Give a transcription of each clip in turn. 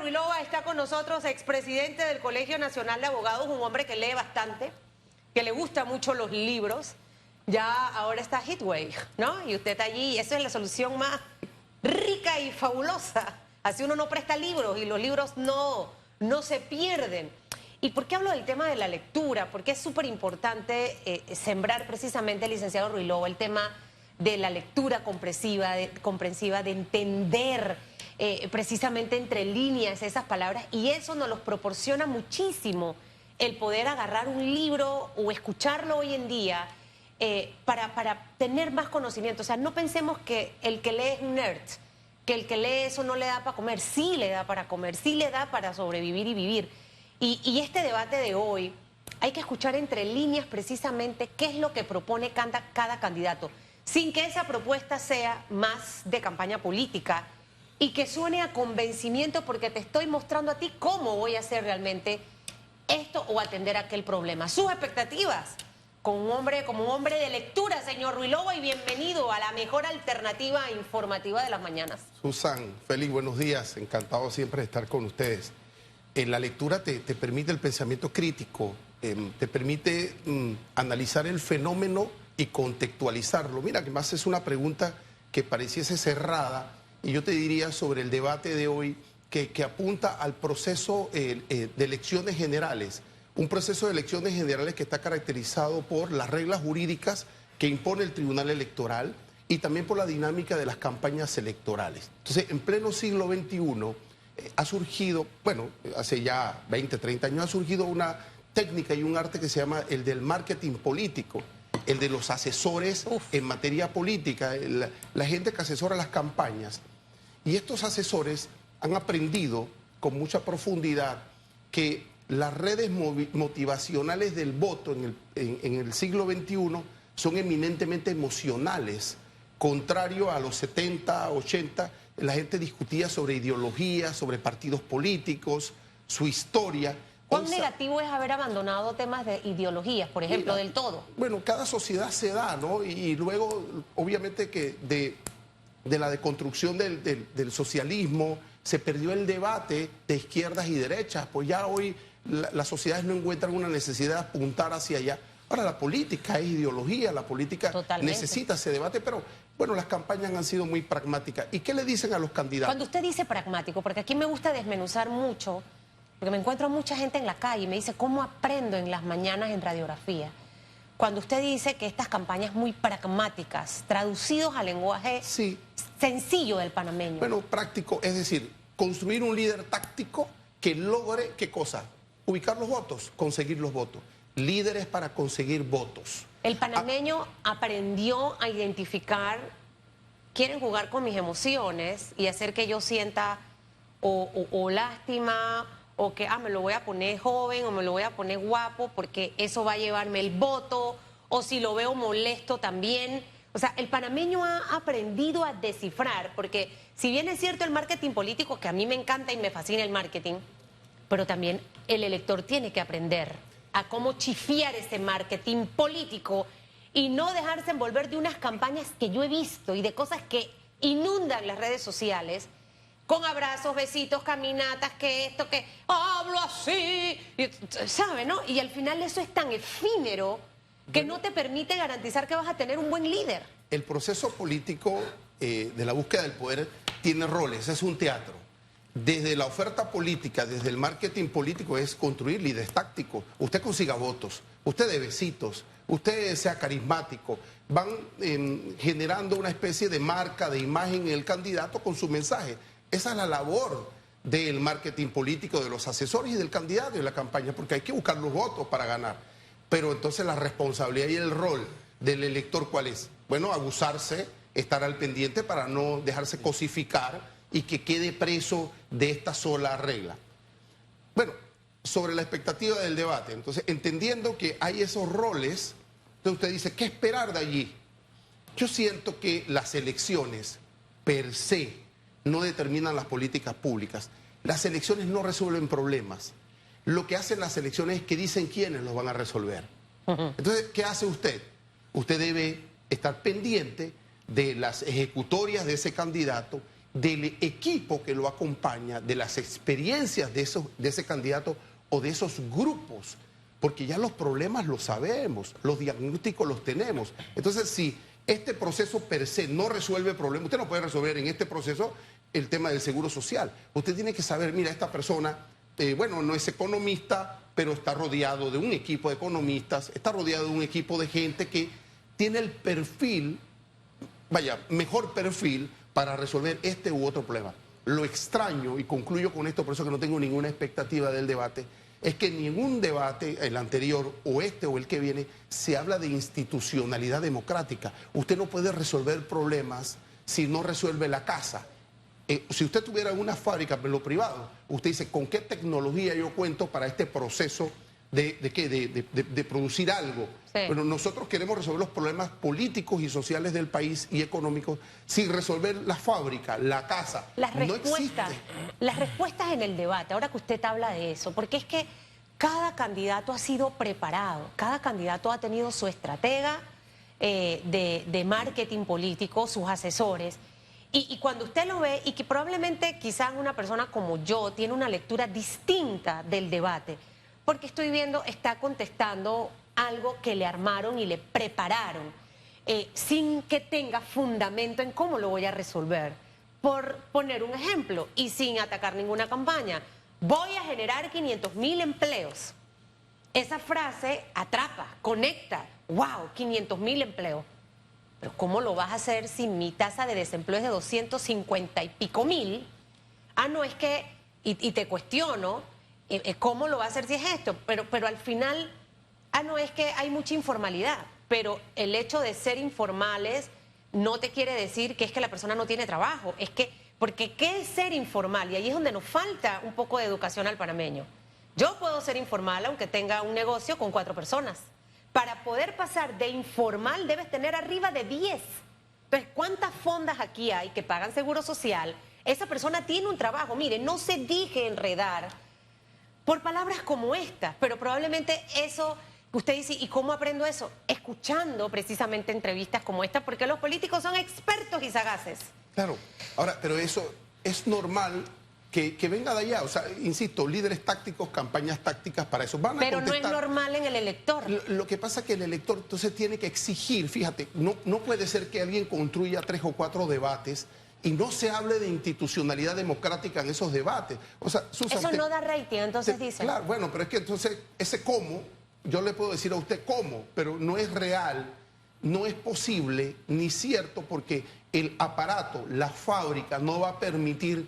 Ruilova está con nosotros, expresidente del Colegio Nacional de Abogados, un hombre que lee bastante, que le gustan mucho los libros. Ya ahora está Heatwave, ¿no? Y usted está allí, y eso es la solución más rica y fabulosa. Así uno no presta libros y los libros no se pierden. ¿Y por qué hablo del tema de la lectura? Porque es súper importante sembrar precisamente, licenciado Ruilova, el tema de la lectura comprensiva, de entender precisamente entre líneas esas palabras, y eso nos los proporciona muchísimo el poder agarrar un libro o escucharlo hoy en día para tener más conocimiento. O sea, no pensemos que el que lee es un nerd, que el que lee eso no le da para comer. Sí le da para comer, sí le da para sobrevivir y vivir. Y este debate de hoy, hay que escuchar entre líneas precisamente qué es lo que propone cada candidato, sin que esa propuesta sea más de campaña política y que suene a convencimiento, porque te estoy mostrando a ti cómo voy a hacer realmente esto o atender aquel problema. Sus expectativas como un hombre de lectura, señor Ruilova, y bienvenido a la mejor alternativa informativa de las mañanas. Susan, Félix, buenos días. Encantado siempre de estar con ustedes. La lectura te permite el pensamiento crítico, te permite analizar el fenómeno y contextualizarlo. Mira, que más es una pregunta que pareciese cerrada, y yo te diría sobre el debate de hoy que apunta al proceso de elecciones generales. Un proceso de elecciones generales que está caracterizado por las reglas jurídicas que impone el Tribunal Electoral y también por la dinámica de las campañas electorales. Entonces, en pleno siglo XXI ha surgido, bueno, hace ya 20, 30 años, ha surgido una técnica y un arte que se llama el del marketing político, el de los asesores en materia política, la gente que asesora las campañas. Y estos asesores han aprendido con mucha profundidad que las redes motivacionales del voto en el siglo XXI son eminentemente emocionales. Contrario a los 70, 80, la gente discutía sobre ideología, sobre partidos políticos, su historia. ¿Cuán negativo es haber abandonado temas de ideologías, por ejemplo, del todo? Bueno, cada sociedad se da, ¿no? Y luego, obviamente, que de la deconstrucción del socialismo se perdió el debate de izquierdas y derechas. Pues ya hoy las sociedades no encuentran una necesidad de apuntar hacia allá. Ahora, la política es ideología, la política necesita ese debate, pero bueno, las campañas han sido muy pragmáticas. ¿Y qué le dicen a los candidatos? Cuando usted dice pragmático, porque aquí me gusta desmenuzar mucho, porque me encuentro mucha gente en la calle y me dice, ¿cómo aprendo en las mañanas en radiografía? Cuando usted dice que estas campañas muy pragmáticas, traducidos al lenguaje sencillo del panameño. Bueno, práctico, es decir, construir un líder táctico que logre, ¿qué cosa? Ubicar los votos, conseguir los votos. Líderes para conseguir votos. El panameño aprendió a identificar, quieren jugar con mis emociones y hacer que yo sienta o lástima, o que me lo voy a poner joven o me lo voy a poner guapo porque eso va a llevarme el voto, o si lo veo molesto también. O sea, el panameño ha aprendido a descifrar, porque si bien es cierto el marketing político, que a mí me encanta y me fascina el marketing, pero también el elector tiene que aprender a cómo chifiar ese marketing político y no dejarse envolver de unas campañas que yo he visto y de cosas que inundan las redes sociales, con abrazos, besitos, caminatas, que esto, que hablo así, ¿sabe, no? Y al final eso es tan efímero que no te permite garantizar que vas a tener un buen líder. El proceso político de la búsqueda del poder tiene roles, es un teatro. Desde la oferta política, desde el marketing político, es construir líderes tácticos. Usted consiga votos, usted dé besitos, usted sea carismático. Van generando una especie de marca, de imagen en el candidato con su mensaje. Esa es la labor del marketing político, de los asesores y del candidato en la campaña, porque hay que buscar los votos para ganar. Pero entonces la responsabilidad y el rol del elector, ¿cuál es? Bueno, abusarse, estar al pendiente para no dejarse cosificar y que quede preso de esta sola regla. Bueno, sobre la expectativa del debate, entonces, entendiendo que hay esos roles, entonces usted dice, ¿qué esperar de allí? Yo siento que las elecciones per se no determinan las políticas públicas. Las elecciones no resuelven problemas. Lo que hacen las elecciones es que dicen quiénes los van a resolver. Entonces, ¿qué hace usted? Usted debe estar pendiente de las ejecutorias de ese candidato del equipo que lo acompaña, de las experiencias de ese candidato o de esos grupos, porque ya los problemas los sabemos, los diagnósticos los tenemos. Entonces, si este proceso per se no resuelve problemas, usted no puede resolver en este proceso el tema del seguro social. Usted tiene que saber, mira, esta persona, bueno, no es economista, pero está rodeado de un equipo de economistas, está rodeado de un equipo de gente que tiene el perfil, vaya, mejor perfil para resolver este u otro problema. Lo extraño, y concluyo con esto, por eso que no tengo ninguna expectativa del debate, es que en ningún debate, el anterior o este o el que viene, se habla de institucionalidad democrática. Usted no puede resolver problemas si no resuelve la casa. Si usted tuviera una fábrica en lo privado, usted dice, ¿con qué tecnología yo cuento para este proceso de producir algo? Sí. Bueno, nosotros queremos resolver los problemas políticos y sociales del país y económicos sin resolver la fábrica, la casa. Las respuestas en el debate, ahora que usted habla de eso, porque es que cada candidato ha sido preparado, cada candidato ha tenido su estratega de marketing político, sus asesores. Y cuando usted lo ve, y que probablemente quizás una persona como yo tiene una lectura distinta del debate, porque estoy viendo, está contestando algo que le armaron y le prepararon, sin que tenga fundamento en cómo lo voy a resolver. Por poner un ejemplo, y sin atacar ninguna campaña, voy a generar 500.000 empleos. Esa frase atrapa, conecta, wow, 500.000 empleos. Pero ¿cómo lo vas a hacer si mi tasa de desempleo es de 250 y pico mil? Ah, no, es que, y te cuestiono, ¿cómo lo va a hacer si es esto? Pero al final, no, es que hay mucha informalidad, pero el hecho de ser informales no te quiere decir que es que la persona no tiene trabajo, es que, porque ¿qué es ser informal? Y ahí es donde nos falta un poco de educación al panameño. Yo puedo ser informal aunque tenga un negocio con 4 personas. Para poder pasar de informal debes tener arriba de 10. Entonces, ¿cuántas fondas aquí hay que pagan seguro social? Esa persona tiene un trabajo. Mire, no se deje enredar por palabras como estas, pero probablemente eso, usted dice, ¿y cómo aprendo eso? Escuchando precisamente entrevistas como esta, porque los políticos son expertos y sagaces. Claro, ahora, pero eso es normal que venga de allá, o sea, insisto, líderes tácticos, campañas tácticas para eso. Van a pero contestar. no es normal en el elector. Lo que pasa es que el elector entonces tiene que exigir, fíjate, no puede ser que alguien construya 3 o 4 debates y no se hable de institucionalidad democrática en esos debates. O sea, Susan, eso no da rating, entonces dicen. Claro, bueno, pero es que entonces ese cómo, yo le puedo decir a usted cómo, pero no es real, no es posible ni cierto, porque el aparato, la fábrica no va a permitir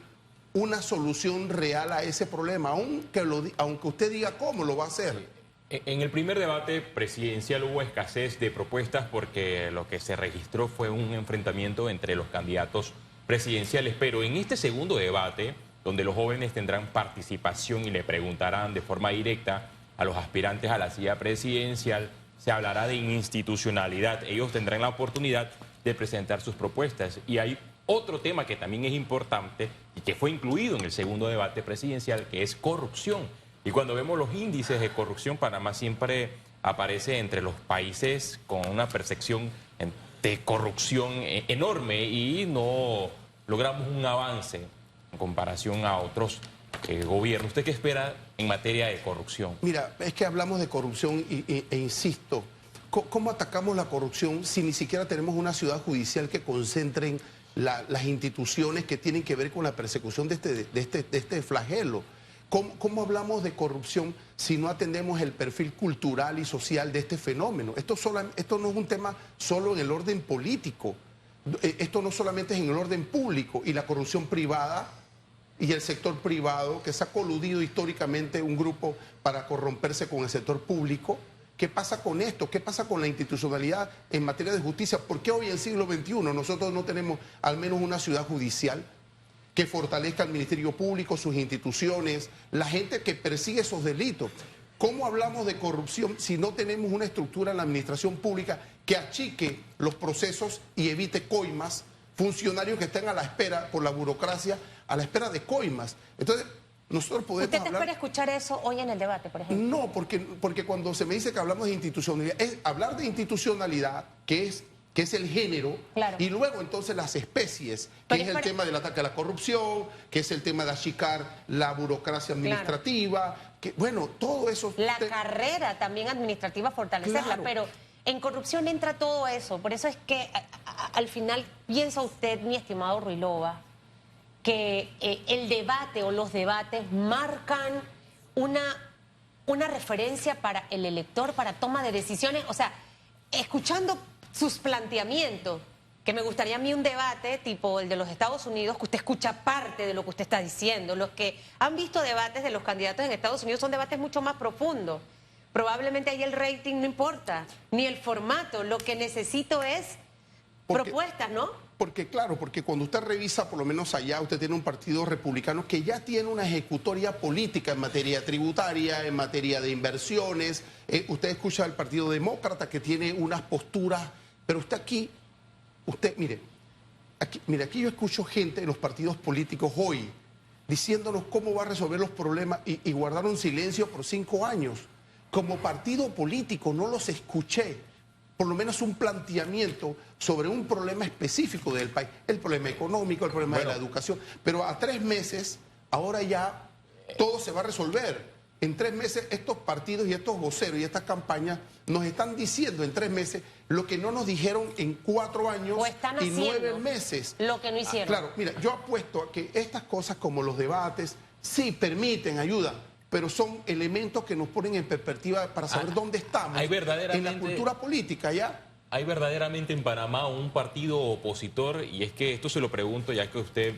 una solución real a ese problema, aunque usted diga cómo lo va a hacer. En el primer debate presidencial hubo escasez de propuestas porque lo que se registró fue un enfrentamiento entre los candidatos presidenciales, pero en este segundo debate, donde los jóvenes tendrán participación y le preguntarán de forma directa a los aspirantes a la silla presidencial, se hablará de institucionalidad. Ellos tendrán la oportunidad de presentar sus propuestas. Y hay otro tema que también es importante y que fue incluido en el segundo debate presidencial, que es corrupción. Y cuando vemos los índices de corrupción, Panamá siempre aparece entre los países con una percepción de corrupción enorme y no logramos un avance en comparación a otros gobiernos. ¿Usted qué espera en materia de corrupción? Mira, es que hablamos de corrupción e insisto, ¿cómo atacamos la corrupción si ni siquiera tenemos una ciudad judicial que concentren las instituciones que tienen que ver con la persecución de este flagelo? ¿Cómo hablamos de corrupción si no atendemos el perfil cultural y social de este fenómeno? Esto no es un tema solo en el orden político, esto no solamente es en el orden público, y la corrupción privada y el sector privado, que se ha coludido históricamente un grupo para corromperse con el sector público. ¿Qué pasa con esto? ¿Qué pasa con la institucionalidad en materia de justicia? ¿Por qué hoy en siglo XXI nosotros no tenemos al menos una ciudad judicial que fortalezca al Ministerio Público, sus instituciones, la gente que persigue esos delitos? ¿Cómo hablamos de corrupción si no tenemos una estructura en la administración pública que achique los procesos y evite coimas? Funcionarios que estén a la espera por la burocracia, a la espera de coimas. Entonces, nosotros podemos ¿Usted espera escuchar eso hoy en el debate, por ejemplo? No, porque cuando se me dice que hablamos de institucionalidad, es hablar de institucionalidad, que es que es el género, Claro. y luego entonces las especies, que es el tema del ataque a la corrupción, que es el tema de achicar la burocracia administrativa, que bueno, todo eso... La carrera también administrativa, fortalecerla, Claro. pero en corrupción entra todo eso. Por eso es que al final piensa usted, mi estimado Ruilova, que el debate o los debates marcan una referencia para el elector, para toma de decisiones. O sea, escuchando sus planteamientos, que me gustaría a mí un debate tipo el de los Estados Unidos, que usted escucha parte de lo que usted está diciendo. Los que han visto debates de los candidatos en Estados Unidos son debates mucho más profundos. Probablemente ahí el rating no importa, ni el formato. Lo que necesito es propuestas, ¿no? Porque claro, porque cuando usted revisa, por lo menos allá, usted tiene un partido republicano que ya tiene una ejecutoria política en materia tributaria, en materia de inversiones. Usted escucha al Partido Demócrata que tiene unas posturas, pero mire, aquí yo escucho gente en los partidos políticos hoy diciéndonos cómo va a resolver los problemas y guardaron silencio por 5 años. Como partido político no los escuché, por lo menos un planteamiento sobre un problema específico del país, el problema económico, el problema de la educación, pero a 3 meses, ahora ya todo se va a resolver. En 3 meses estos partidos y estos voceros y estas campañas nos están diciendo en 3 meses lo que no nos dijeron en 4 años O están y 9 haciendo meses. lo que no hicieron. Claro, mira, yo apuesto a que estas cosas como los debates sí permiten, ayudan, pero son elementos que nos ponen en perspectiva para saber dónde estamos hay verdaderamente, en la cultura política, ¿ya? Hay verdaderamente en Panamá un partido opositor, y es que esto se lo pregunto ya que usted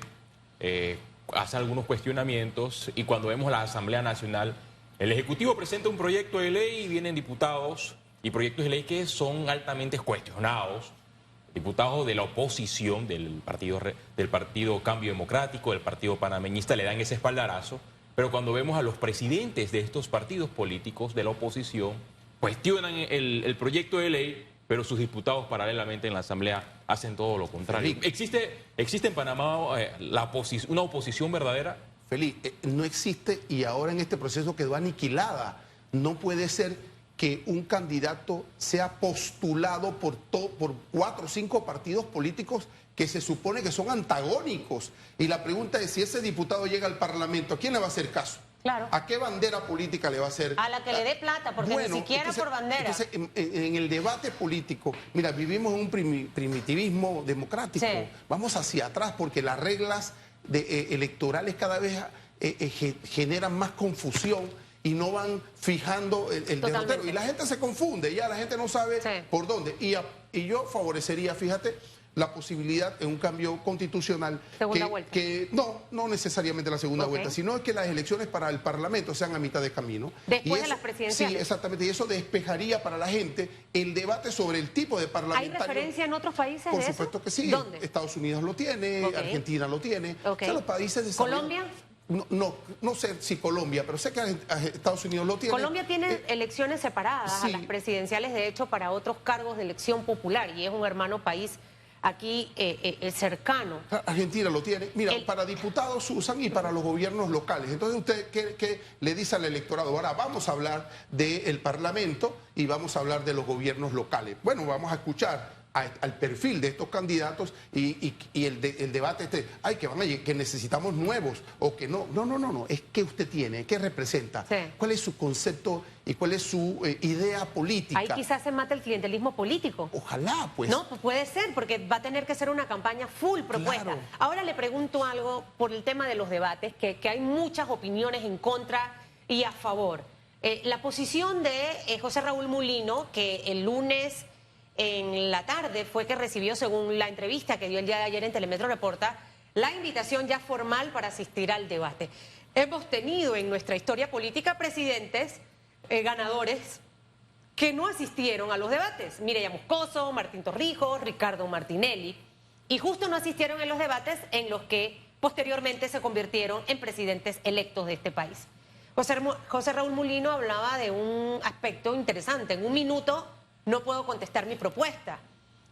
hace algunos cuestionamientos, y cuando vemos la Asamblea Nacional, el Ejecutivo presenta un proyecto de ley y vienen diputados y proyectos de ley que son altamente cuestionados, diputados de la oposición del partido Cambio Democrático, del partido panameñista, le dan ese espaldarazo, pero cuando vemos a los presidentes de estos partidos políticos de la oposición, cuestionan el proyecto de ley, pero sus diputados paralelamente en la Asamblea hacen todo lo contrario. ¿Existe en Panamá una oposición verdadera? Feliz, no existe y ahora en este proceso quedó aniquilada. No puede ser que un candidato sea postulado por 4 o 5 partidos políticos que se supone que son antagónicos. Y la pregunta es, si ese diputado llega al Parlamento, ¿a quién le va a hacer caso? Claro. ¿A qué bandera política le va a hacer? A la que le dé plata, porque Bueno, ni siquiera entonces, por bandera. Entonces, en el debate político, mira, vivimos en un primitivismo democrático. Sí. Vamos hacia atrás porque las reglas electorales cada vez generan más confusión y no van fijando el derrotero. Y la gente se confunde, ya la gente no sabe por dónde. Y yo favorecería, fíjate, la posibilidad en un cambio constitucional Segunda vuelta. que no necesariamente la segunda vuelta, sino que las elecciones para el Parlamento sean a mitad de camino. Después Y de las presidenciales. Sí, exactamente, y eso despejaría para la gente el debate sobre el tipo de parlamentario. ¿Hay referencia en otros países Por de supuesto eso? que sí. ¿Dónde? Estados Unidos lo tiene, Argentina lo tiene. O sea, los países desarrollados. ¿Colombia? No sé si Colombia, pero sé que Estados Unidos lo tiene. Colombia tiene elecciones separadas a las presidenciales, de hecho, para otros cargos de elección popular, y es un hermano país aquí cercano. Argentina lo tiene. Mira, para diputados usan y para los gobiernos locales. Entonces, ¿usted qué le dice al electorado? Ahora vamos a hablar del Parlamento y vamos a hablar de los gobiernos locales. Bueno, vamos a escuchar al perfil de estos candidatos y el debate que necesitamos nuevos o que no. No, es que usted tiene, qué representa, cuál es su concepto y cuál es su idea política. Ahí quizás se mata el clientelismo político. Ojalá, pues. No, pues puede ser, porque va a tener que ser una campaña full propuesta. Claro. Ahora le pregunto algo por el tema de los debates, que hay muchas opiniones en contra y a favor. La posición de José Raúl Mulino, que el lunes en la tarde fue que recibió, según la entrevista que dio el día de ayer en Telemetro Reporta, la invitación ya formal para asistir al debate. Hemos tenido en nuestra historia política presidentes ganadores que no asistieron a los debates. Mireya Moscoso, Martín Torrijos, Ricardo Martinelli, y justo no asistieron en los debates en los que posteriormente se convirtieron en presidentes electos de este país. José Raúl Mulino hablaba de un aspecto interesante. En un minuto no puedo contestar mi propuesta.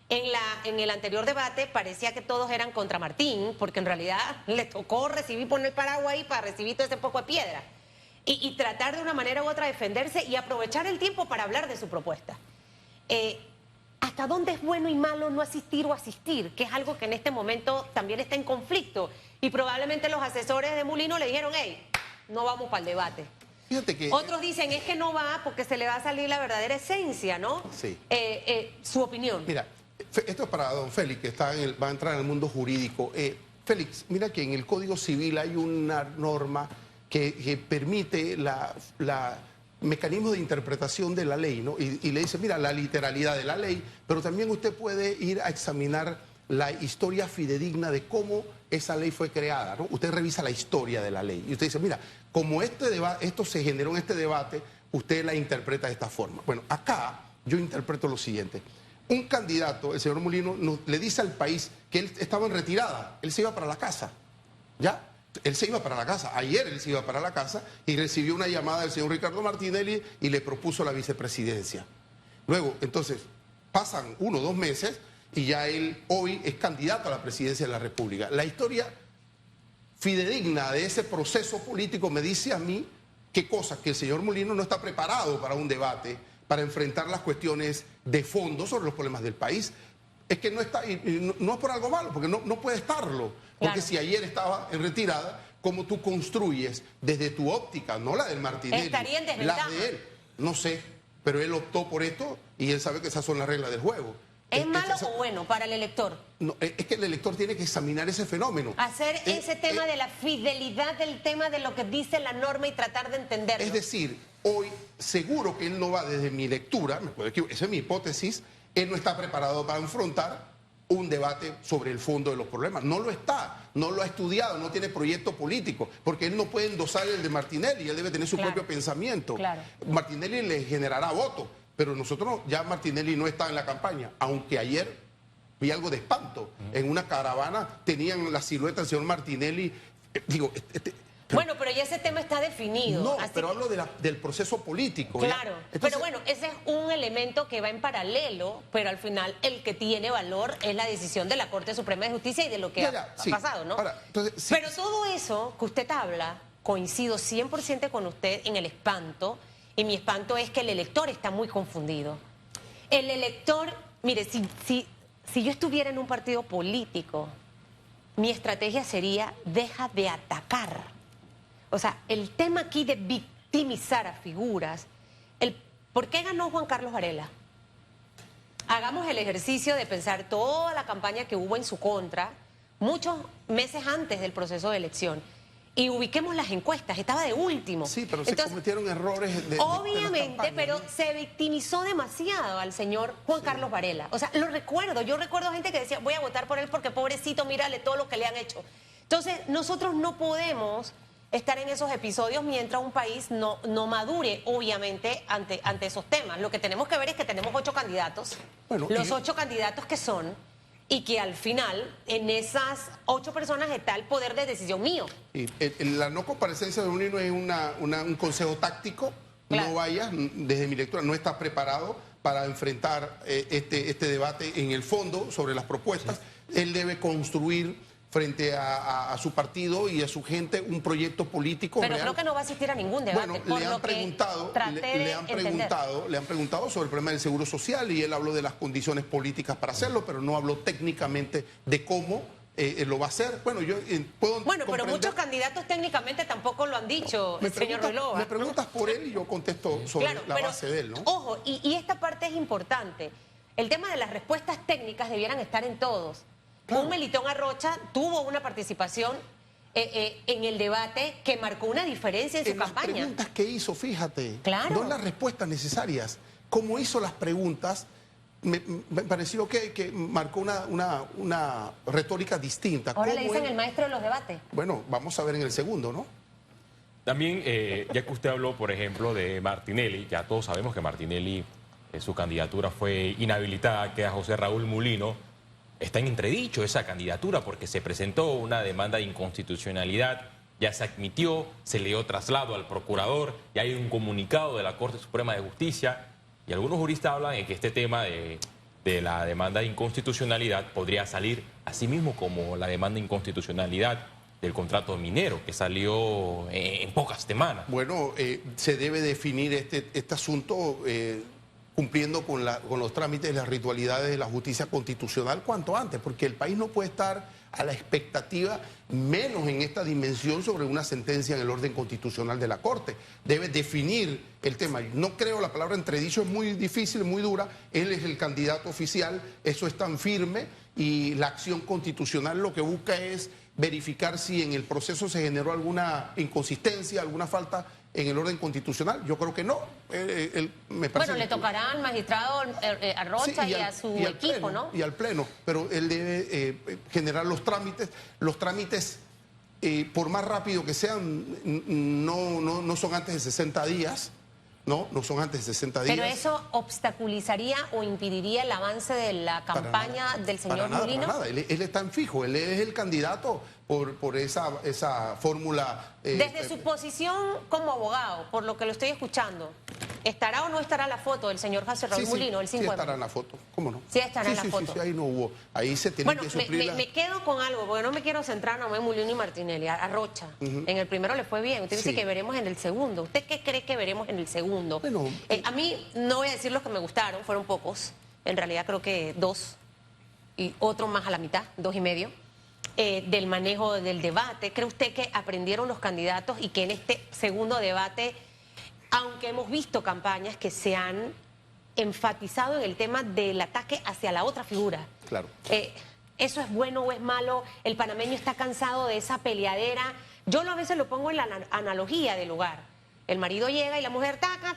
En el anterior debate parecía que todos eran contra Martín, porque en realidad le tocó poner el paraguas ahí para recibir todo ese poco de piedra. Y tratar de una manera u otra defenderse y aprovechar el tiempo para hablar de su propuesta. ¿hasta dónde es bueno y malo no asistir o asistir? Que es algo que en este momento también está en conflicto. Y probablemente los asesores de Mulino le dijeron, hey, no vamos para el debate. Fíjate que... Otros dicen, es que no va porque se le va a salir la verdadera esencia, ¿no? Sí. Su opinión. Mira, esto es para don Félix, que va a entrar en el mundo jurídico. Félix, mira que en el Código Civil hay una norma que permite mecanismo de interpretación de la ley, ¿no? Y le dice, mira, la literalidad de la ley, pero también usted puede ir a examinar la historia fidedigna de cómo esa ley fue creada, ¿no? Usted revisa la historia de la ley y usted dice, mira, como esto se generó en este debate, usted la interpreta de esta forma. Bueno, acá yo interpreto lo siguiente. Un candidato, el señor Mulino, le dice al país que él estaba en retirada, él se iba para la casa, ¿ya? Él se iba para la casa, ayer él se iba para la casa y recibió una llamada del señor Ricardo Martinelli y le propuso la vicepresidencia. Luego, entonces, pasan 1 o 2 meses y ya él hoy es candidato a la presidencia de la República. La historia fidedigna de ese proceso político me dice a mí qué cosa, que el señor Mulino no está preparado para un debate, para enfrentar las cuestiones de fondo sobre los problemas del país. Es que no está, y no es por algo malo, porque no puede estarlo. Porque Claro. si ayer estaba en retirada, ¿cómo tú construyes desde tu óptica, no la del Martinelli, Estaría en desventaja. la de él? No sé, pero él optó por esto y él sabe que esas son las reglas del juego. ¿Es malo o bueno para el elector? No, es que el elector tiene que examinar ese fenómeno. Hacer ese tema de la fidelidad del tema de lo que dice la norma y tratar de entenderlo. Es decir, hoy seguro que él no va, desde mi lectura, me puedo equivocar, esa es mi hipótesis, él no está preparado para enfrentar un debate sobre el fondo de los problemas. No lo está, no lo ha estudiado, no tiene proyecto político, porque él no puede endosar el de Martinelli, él debe tener su Claro. propio pensamiento. Claro. Martinelli le generará votos, pero nosotros ya Martinelli no está en la campaña, aunque ayer vi algo de espanto. En una caravana tenían la silueta del señor Martinelli, Bueno, pero ya ese tema está definido. no, así pero que- hablo del proceso político. ¿ya? Claro, Entonces, pero bueno, ese es un elemento que va en paralelo, pero al final el que tiene valor es la decisión de la Corte Suprema de Justicia y de lo que ha sí. pasado, ¿no? Ahora, entonces, sí, Pero todo eso que usted habla, coincido 100% con usted en el espanto, y mi espanto es que el elector está muy confundido. El elector, mire, si yo estuviera en un partido político, mi estrategia sería, deja de atacar. O sea, el tema aquí de victimizar a figuras, ¿por qué ganó Juan Carlos Varela? Hagamos el ejercicio de pensar toda la campaña que hubo en su contra, muchos meses antes del proceso de elección, y ubiquemos las encuestas, estaba de último. sí, pero se Entonces, cometieron errores de obviamente, las campañas, pero ¿no? se victimizó demasiado al señor Juan Carlos Varela. O sea, yo recuerdo gente que decía, voy a votar por él porque pobrecito, mírale todo lo que le han hecho. Entonces, nosotros no podemos estar en esos episodios mientras un país no madure, obviamente, ante esos temas. Lo que tenemos que ver es que tenemos 8 candidatos, Bueno, los 8 candidatos que son, y que al final, en esas 8 personas está el poder de decisión mío. Y la no comparecencia de Mulino es un consejo táctico. Claro. No vayas, desde mi lectura, no estás preparado para enfrentar este debate en el fondo sobre las propuestas. Sí. Él debe construir frente a su partido y a su gente un proyecto político Pero real. creo que no va a asistir a ningún debate. Bueno, por le lo han que preguntado, traté de le han preguntado sobre el problema del seguro social y él habló de las condiciones políticas para hacerlo, pero no habló técnicamente de cómo lo va a hacer. Bueno, yo puedo Bueno, pero comprender. muchos candidatos técnicamente tampoco lo han dicho, señor Ruilova. Me preguntas por él y yo contesto sobre Claro, la pero, base de él, ¿no? Ojo, y esta parte es importante. El tema de las respuestas técnicas debieran estar en todos. Claro. Un Melitón Arrocha tuvo una participación en el debate que marcó una diferencia en su las campaña. preguntas que hizo, fíjate, Claro. no las respuestas necesarias. Como hizo las preguntas, me pareció que marcó una retórica distinta. Ahora le ¿Cómo dicen él? el maestro de los debates. Bueno, vamos a ver en el segundo, ¿no? También, ya que usted habló, por ejemplo, de Martinelli, ya todos sabemos que Martinelli, su candidatura fue inhabilitada, queda José Raúl Mulino. Está en entredicho esa candidatura porque se presentó una demanda de inconstitucionalidad, ya se admitió, se le dio traslado al procurador, ya hay un comunicado de la Corte Suprema de Justicia y algunos juristas hablan de que este tema de la demanda de inconstitucionalidad podría salir así mismo como la demanda de inconstitucionalidad del contrato minero que salió en pocas semanas. Bueno, se debe definir este asunto cumpliendo con los trámites y las ritualidades de la justicia constitucional cuanto antes, porque el país no puede estar a la expectativa, menos en esta dimensión, sobre una sentencia en el orden constitucional de la Corte. Debe definir el tema. No creo, la palabra entredicho es muy difícil, muy dura. Él es el candidato oficial, eso es tan firme, y la acción constitucional lo que busca es verificar si en el proceso se generó alguna inconsistencia, alguna falta en el orden constitucional. Yo creo que no. Me parece bueno, le tocará al magistrado Arrocha, sí, y a su equipo, pleno, ¿no? Y al Pleno, pero él debe generar los trámites. Los trámites, por más rápido que sean, no son antes de 60 días. No son antes de 60 días. ¿Pero eso obstaculizaría o impediría el avance de la campaña del señor Mulino? Para nada. Él está en fijo, él es el candidato por esa fórmula. Desde su posición como abogado, por lo que lo estoy escuchando, ¿estará o no estará la foto del señor José Raúl Mulino, el 5M? Sí estará en la foto, ¿cómo no? Sí estará en la foto. Sí, ahí no hubo, ahí se tiene que suplir. Me quedo con algo, porque no me quiero centrar nomás en Mulino y Martinelli, a Rocha. En el primero le fue bien, usted dice que veremos en el segundo. ¿Usted qué cree que veremos en el segundo? Bueno, a mí, no voy a decir los que me gustaron, fueron pocos, en realidad creo que 2, y otro más a la mitad, 2,5. Del manejo del debate. ¿Cree usted que aprendieron los candidatos y que en este segundo debate, aunque hemos visto campañas que se han enfatizado en el tema del ataque hacia la otra figura? Claro. ¿Eso es bueno o es malo? El panameño está cansado de esa peleadera. Yo a veces lo pongo en la analogía del hogar. El marido llega y la mujer, taca,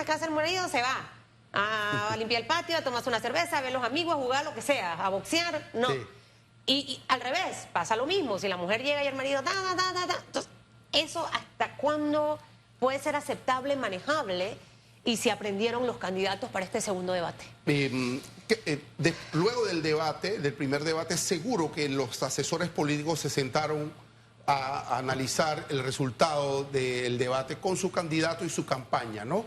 ¿qué hace el marido? Se va a limpiar el patio, a tomarse una cerveza, a ver los amigos, a jugar, lo que sea, a boxear. No. Sí. Y al revés, pasa lo mismo. Si la mujer llega y el marido... Entonces, ¿eso hasta cuándo puede ser aceptable, manejable? Y si aprendieron los candidatos para este segundo debate. Luego del debate, del primer debate, seguro que los asesores políticos se sentaron a analizar el resultado del debate con su candidato y su campaña, ¿no?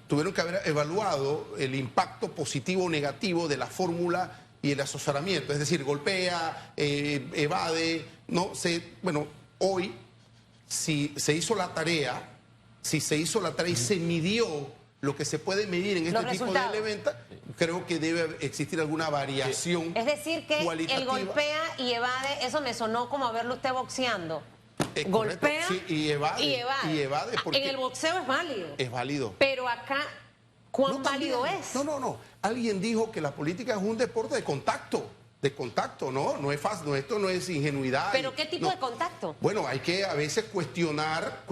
Tuvieron que haber evaluado el impacto positivo o negativo de la fórmula y el asesoramiento, es decir, golpea, evade, no sé, bueno, hoy si se hizo la tarea, y se midió lo que se puede medir en este tipo de elementos, creo que debe existir alguna variación. Es decir, que el golpea y evade, eso me sonó como a verlo usted boxeando. Golpea, sí, y evade porque en el boxeo es válido. Es válido. Pero acá, ¿cuán válido es? No. Alguien dijo que la política es un deporte de contacto. ¿No? No es fácil, esto no es ingenuidad. ¿Pero qué tipo de contacto? Bueno, hay que a veces cuestionar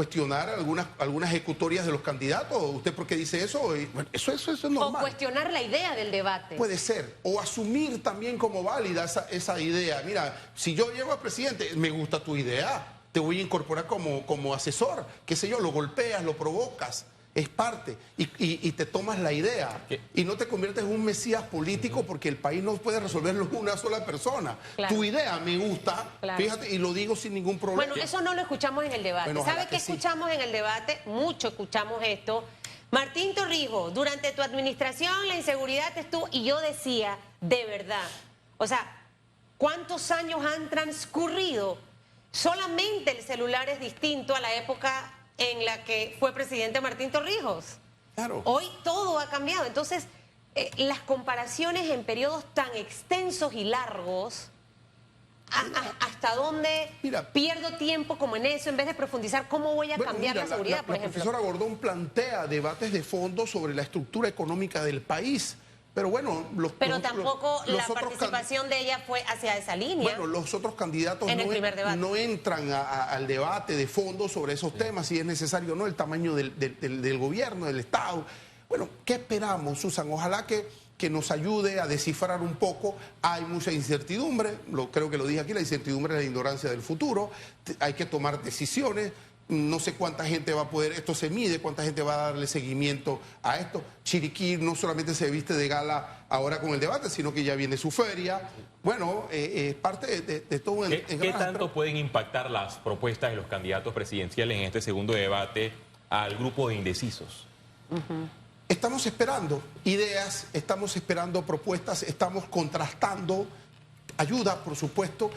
algunas ejecutorias de los candidatos. ¿Usted por qué dice eso? Bueno, eso es normal. O cuestionar la idea del debate. Puede ser. O asumir también como válida esa idea. Mira, si yo llego a presidente, me gusta tu idea, te voy a incorporar como asesor. Qué sé yo, lo golpeas, lo provocas. Es parte, y te tomas la idea. ¿Qué? Y no te conviertes en un mesías político, porque el país no puede resolverlo una sola persona. Claro. Tu idea me gusta, fíjate, y lo digo sin ningún problema. Bueno, eso no lo escuchamos en el debate. Bueno, ¿sabe qué escuchamos en el debate? Mucho escuchamos esto. Martín Torrijos, durante tu administración la inseguridad estuvo, y yo decía, de verdad, o sea, ¿cuántos años han transcurrido? Solamente el celular es distinto a la época en la que fue presidente Martín Torrijos. Claro. Hoy todo ha cambiado. Entonces, las comparaciones en periodos tan extensos y largos, ¿hasta dónde pierdo tiempo como en eso, en vez de profundizar cómo voy a cambiar la seguridad, por ejemplo? La profesora Gordón plantea debates de fondo sobre la estructura económica del país. Pero bueno, tampoco la participación de ella fue hacia esa línea. Bueno, los otros candidatos no entran al debate de fondo sobre esos temas, si es necesario o no, el tamaño del gobierno, del Estado. Bueno, ¿qué esperamos, Susan? Ojalá que nos ayude a descifrar un poco. Hay mucha incertidumbre, creo que lo dije aquí, la incertidumbre es la ignorancia del futuro. Hay que tomar decisiones. No sé cuánta gente va a poder, esto se mide, cuánta gente va a darle seguimiento a esto. Chiriquí no solamente se viste de gala ahora con el debate, sino que ya viene su feria. Bueno, es parte de todo un engranaje. ¿Qué tanto pueden impactar las propuestas de los candidatos presidenciales en este segundo debate al grupo de indecisos? Estamos esperando ideas, estamos esperando propuestas, estamos contrastando. Ayuda, por supuesto.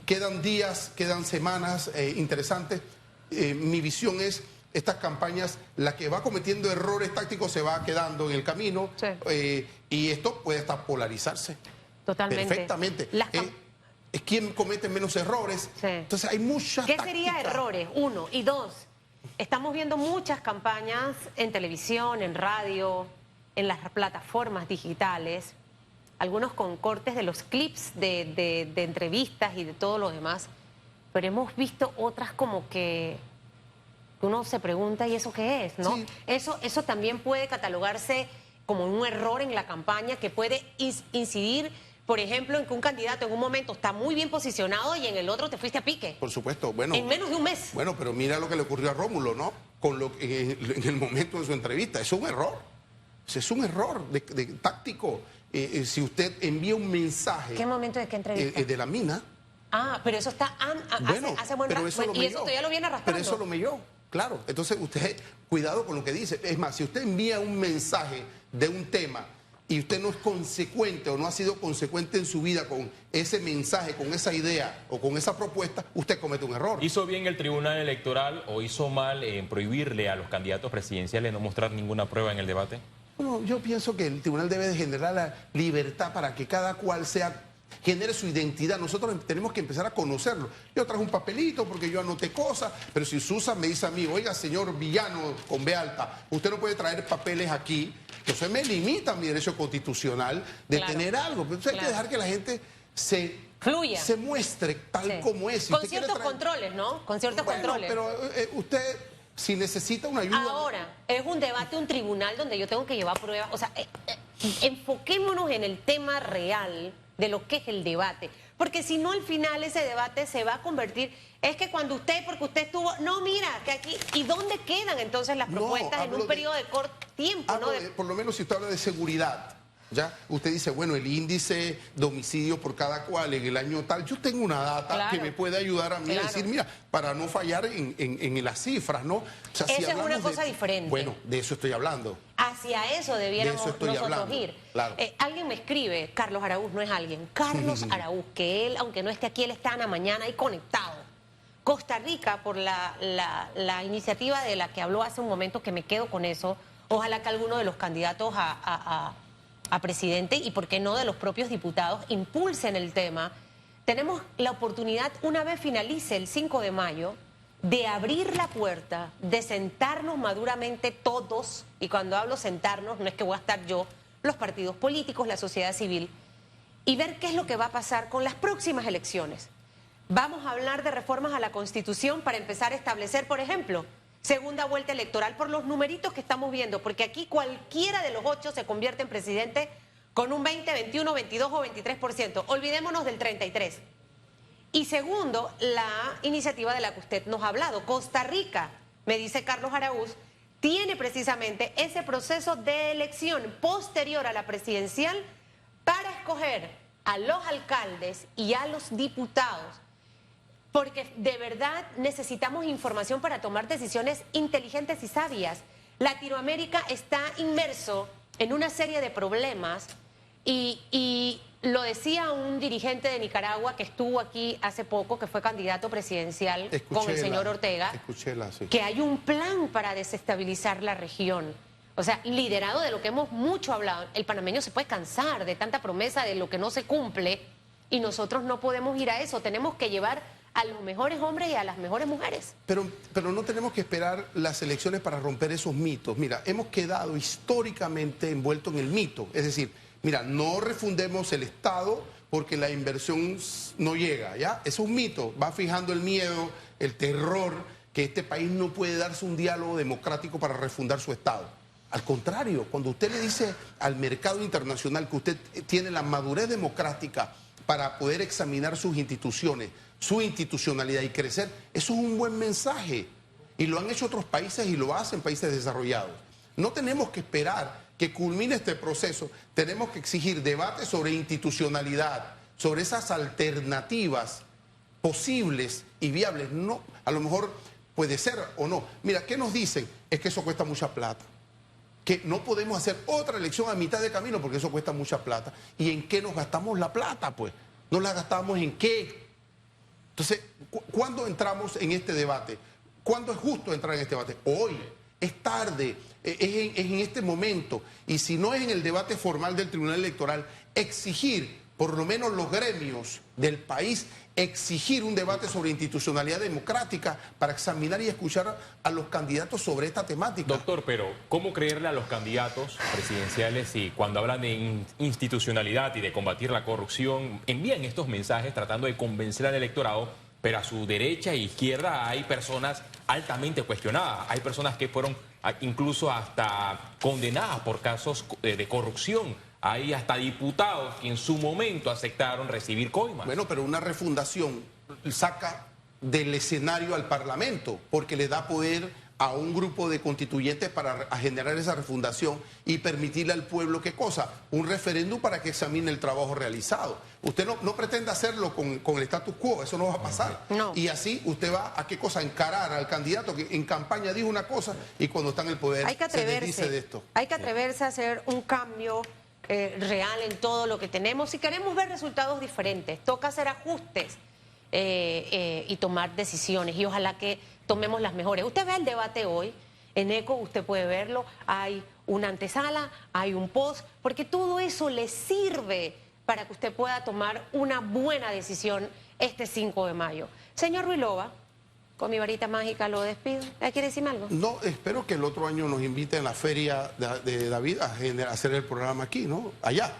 Quedan días, quedan semanas interesantes. Mi visión es estas campañas, la que va cometiendo errores tácticos se va quedando en el camino, Sí. y esto puede hasta polarizarse. Totalmente. Perfectamente. Es quien comete menos errores. Sí. Entonces hay muchas ¿Qué sería errores? Uno. Y dos, estamos viendo muchas campañas en televisión, en radio, en las plataformas digitales, algunos con cortes de los clips de entrevistas y de todo lo demás, pero hemos visto otras como que uno se pregunta, ¿y eso qué es? ¿No? Sí. Eso también puede catalogarse como un error en la campaña que puede incidir, por ejemplo, en que un candidato en un momento está muy bien posicionado y en el otro te fuiste a pique. Por supuesto, bueno. En menos de un mes. Bueno, pero mira lo que le ocurrió a Rómulo, ¿no? En el momento de su entrevista. Es un error. Es un error de táctico. Si usted envía un mensaje... ¿Qué momento de qué entrevista? De la mina. Ah, pero eso está hace buen pero rato. eso lo Y eso melló. todavía lo viene arrastrando. Pero eso lo melló, claro. Entonces usted, cuidado con lo que dice. Es más, si usted envía un mensaje de un tema y usted no es consecuente o no ha sido consecuente en su vida con ese mensaje, con esa idea o con esa propuesta, usted comete un error. ¿Hizo bien el Tribunal Electoral o hizo mal en prohibirle a los candidatos presidenciales no mostrar ninguna prueba en el debate? Bueno, yo pienso que el tribunal debe de generar la libertad para que cada cual genere su identidad. Nosotros tenemos que empezar a conocerlo. Yo traje un papelito porque yo anoté cosas, pero si Susan me dice a mí, oiga, señor Villano con B alta, usted no puede traer papeles aquí, entonces me limita mi derecho constitucional de tener algo. Entonces hay que dejar que la gente fluya, se muestre tal como es. Si con ciertos controles, ¿no? Con ciertos controles. Pero usted, si necesita una ayuda... Ahora, es un debate, un tribunal donde yo tengo que llevar pruebas. O sea, enfoquémonos en el tema real de lo que es el debate. Porque si no, al final ese debate se va a convertir... Es que cuando porque usted estuvo... No, mira, que aquí... ¿Y dónde quedan entonces las propuestas en un periodo de corto tiempo? Por lo menos si usted habla de seguridad, ¿ya? Usted dice, bueno, el índice de homicidio por cada cual en el año tal, yo tengo una data que me puede ayudar a mí a decir, mira, para no fallar en las cifras, ¿no? O sea, esa es una cosa diferente. Bueno, de eso estoy hablando. Hacia eso debiéramos nosotros ir. Claro. Alguien me escribe, Carlos Araúz, no es alguien, Carlos Araúz, que él, aunque no esté aquí, él está en la mañana y conectado. Costa Rica, por la iniciativa de la que habló hace un momento, que me quedo con eso, ojalá que alguno de los candidatos a presidente y por qué no de los propios diputados impulsen el tema. Tenemos la oportunidad, una vez finalice el 5 de mayo, de abrir la puerta, de sentarnos maduramente todos, y cuando hablo sentarnos no es que voy a estar yo, los partidos políticos, la sociedad civil, y ver qué es lo que va a pasar con las próximas elecciones. Vamos a hablar de reformas a la Constitución para empezar a establecer, por ejemplo, segunda vuelta electoral por los numeritos que estamos viendo, porque aquí cualquiera de los 8 se convierte en presidente con un 20, 21, 22 o 23%. Olvidémonos del 33%. Y segundo, la iniciativa de la que usted nos ha hablado. Costa Rica, me dice Carlos Araúz, tiene precisamente ese proceso de elección posterior a la presidencial para escoger a los alcaldes y a los diputados. Porque de verdad necesitamos información para tomar decisiones inteligentes y sabias. Latinoamérica está inmerso en una serie de problemas y lo decía un dirigente de Nicaragua que estuvo aquí hace poco, que fue candidato presidencial con el señor Ortega, sí, que hay un plan para desestabilizar la región. O sea, liderado de lo que hemos mucho hablado. El panameño se puede cansar de tanta promesa de lo que no se cumple y nosotros no podemos ir a eso. Tenemos que llevar a los mejores hombres y a las mejores mujeres. Pero no tenemos que esperar las elecciones para romper esos mitos. Mira, hemos quedado históricamente envueltos en el mito. Es decir, mira, no refundemos el Estado porque la inversión no llega, ¿ya? Eso es un mito. Va fijando el miedo, el terror, que este país no puede darse un diálogo democrático para refundar su Estado. Al contrario, cuando usted le dice al mercado internacional que usted tiene la madurez democrática para poder examinar sus instituciones, su institucionalidad y crecer, eso es un buen mensaje. Y lo han hecho otros países y lo hacen países desarrollados. No tenemos que esperar que culmine este proceso, tenemos que exigir debates sobre institucionalidad, sobre esas alternativas posibles y viables. No, a lo mejor puede ser o no. Mira, ¿qué nos dicen? Es que eso cuesta mucha plata. Que no podemos hacer otra elección a mitad de camino porque eso cuesta mucha plata. ¿Y en qué nos gastamos la plata, pues? ¿Nos la gastamos en qué? Entonces, ¿cuándo entramos en este debate? ¿Cuándo es justo entrar en este debate? Hoy. Es tarde, es en este momento. Y si no es en el debate formal del Tribunal Electoral, exigir, por lo menos los gremios del país, exigir un debate sobre institucionalidad democrática para examinar y escuchar a los candidatos sobre esta temática. Doctor, pero ¿cómo creerle a los candidatos presidenciales si cuando hablan de institucionalidad y de combatir la corrupción envían estos mensajes tratando de convencer al electorado, pero a su derecha e izquierda hay personas altamente cuestionadas, hay personas que fueron incluso hasta condenadas por casos de corrupción? Hay hasta diputados que en su momento aceptaron recibir coimas. Bueno, pero una refundación saca del escenario al Parlamento, porque le da poder a un grupo de constituyentes para generar esa refundación y permitirle al pueblo, ¿qué cosa? Un referéndum para que examine el trabajo realizado. Usted no pretende hacerlo con el status quo, eso no va a pasar. No. Y así usted va a, ¿qué cosa? Encarar al candidato que en campaña dijo una cosa y cuando está en el poder se desdice de esto. Hay que atreverse a hacer un cambio real en todo lo que tenemos. Si queremos ver resultados diferentes, toca hacer ajustes y tomar decisiones, y ojalá que tomemos las mejores. Usted ve el debate hoy, en ECO usted puede verlo, hay una antesala, hay un post, porque todo eso le sirve para que usted pueda tomar una buena decisión este 5 de mayo. Señor Ruilova, con mi varita mágica lo despido. ¿Quiere decirme algo? No, espero que el otro año nos inviten a la feria de David a hacer el programa aquí, ¿no? Allá.